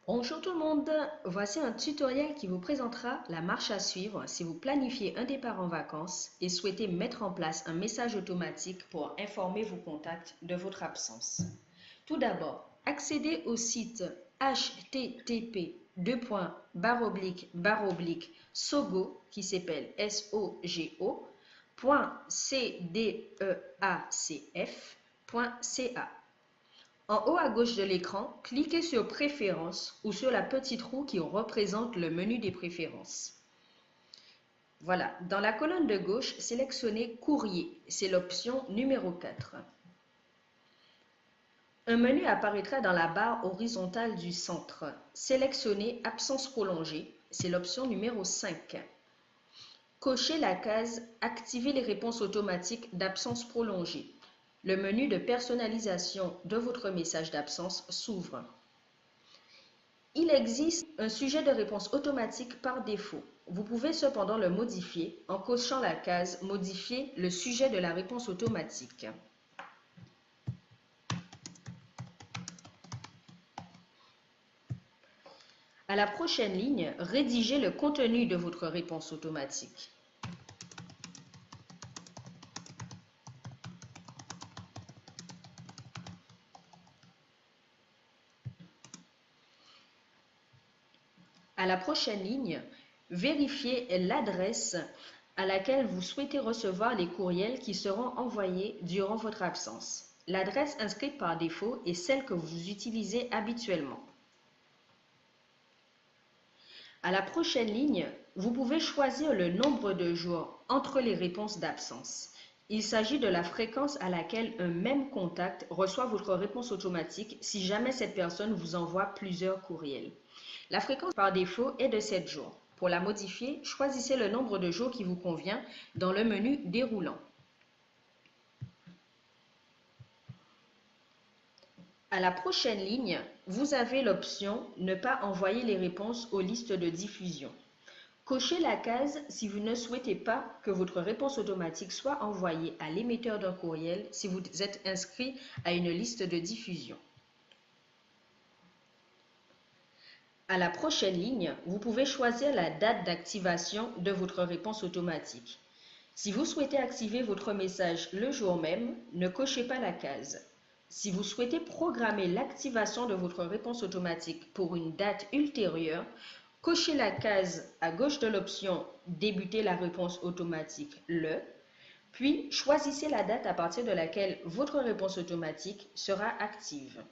Bonjour tout le monde, voici un tutoriel qui vous présentera la marche à suivre si vous planifiez un départ en vacances et souhaitez mettre en place un message automatique pour informer vos contacts de votre absence. Tout d'abord, accédez au site http://sogo qui s'appelle sogo.cdeacf.ca. En haut à gauche de l'écran, cliquez sur Préférences ou sur la petite roue qui représente le menu des préférences. Voilà, dans la colonne de gauche, sélectionnez Courrier, c'est l'option numéro 4. Un menu apparaîtra dans la barre horizontale du centre. Sélectionnez Absence prolongée, c'est l'option numéro 5. Cochez la case Activer les réponses automatiques d'absence prolongée. Le menu de personnalisation de votre message d'absence s'ouvre. Il existe un sujet de réponse automatique par défaut. Vous pouvez cependant le modifier en cochant la case « Modifier le sujet de la réponse automatique ». À la prochaine ligne, rédigez le contenu de votre réponse automatique. À la prochaine ligne, vérifiez l'adresse à laquelle vous souhaitez recevoir les courriels qui seront envoyés durant votre absence. L'adresse inscrite par défaut est celle que vous utilisez habituellement. À la prochaine ligne, vous pouvez choisir le nombre de jours entre les réponses d'absence. Il s'agit de la fréquence à laquelle un même contact reçoit votre réponse automatique si jamais cette personne vous envoie plusieurs courriels. La fréquence par défaut est de 7 jours. Pour la modifier, choisissez le nombre de jours qui vous convient dans le menu déroulant. À la prochaine ligne, vous avez l'option « Ne pas envoyer les réponses aux listes de diffusion ». Cochez la case si vous ne souhaitez pas que votre réponse automatique soit envoyée à l'émetteur d'un courriel si vous êtes inscrit à une liste de diffusion. À la prochaine ligne, vous pouvez choisir la date d'activation de votre réponse automatique. Si vous souhaitez activer votre message le jour même, ne cochez pas la case. Si vous souhaitez programmer l'activation de votre réponse automatique pour une date ultérieure, cochez la case à gauche de l'option « Débuter la réponse automatique le », puis choisissez la date à partir de laquelle votre réponse automatique sera active.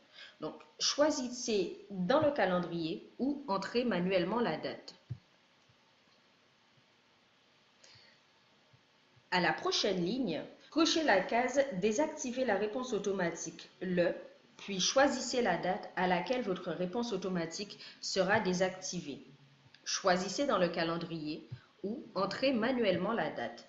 Donc, choisissez dans le calendrier ou entrez manuellement la date. À la prochaine ligne, cochez la case « Désactiver la réponse automatique le », puis choisissez la date à laquelle votre réponse automatique sera désactivée. Choisissez dans le calendrier ou entrez manuellement la date.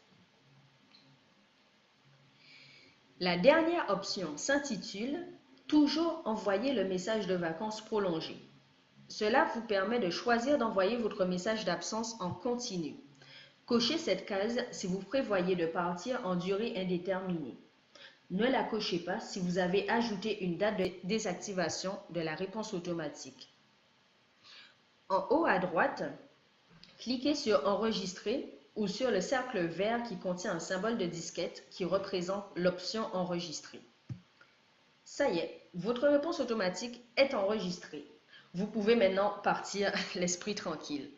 La dernière option s'intitule « Toujours envoyer le message de vacances prolongé ». Cela vous permet de choisir d'envoyer votre message d'absence en continu. Cochez cette case si vous prévoyez de partir en durée indéterminée. Ne la cochez pas si vous avez ajouté une date de désactivation de la réponse automatique. En haut à droite, cliquez sur « Enregistrer » ou sur le cercle vert qui contient un symbole de disquette qui représente l'option « Enregistrer ». Ça y est, votre réponse automatique est enregistrée. Vous pouvez maintenant partir l'esprit tranquille.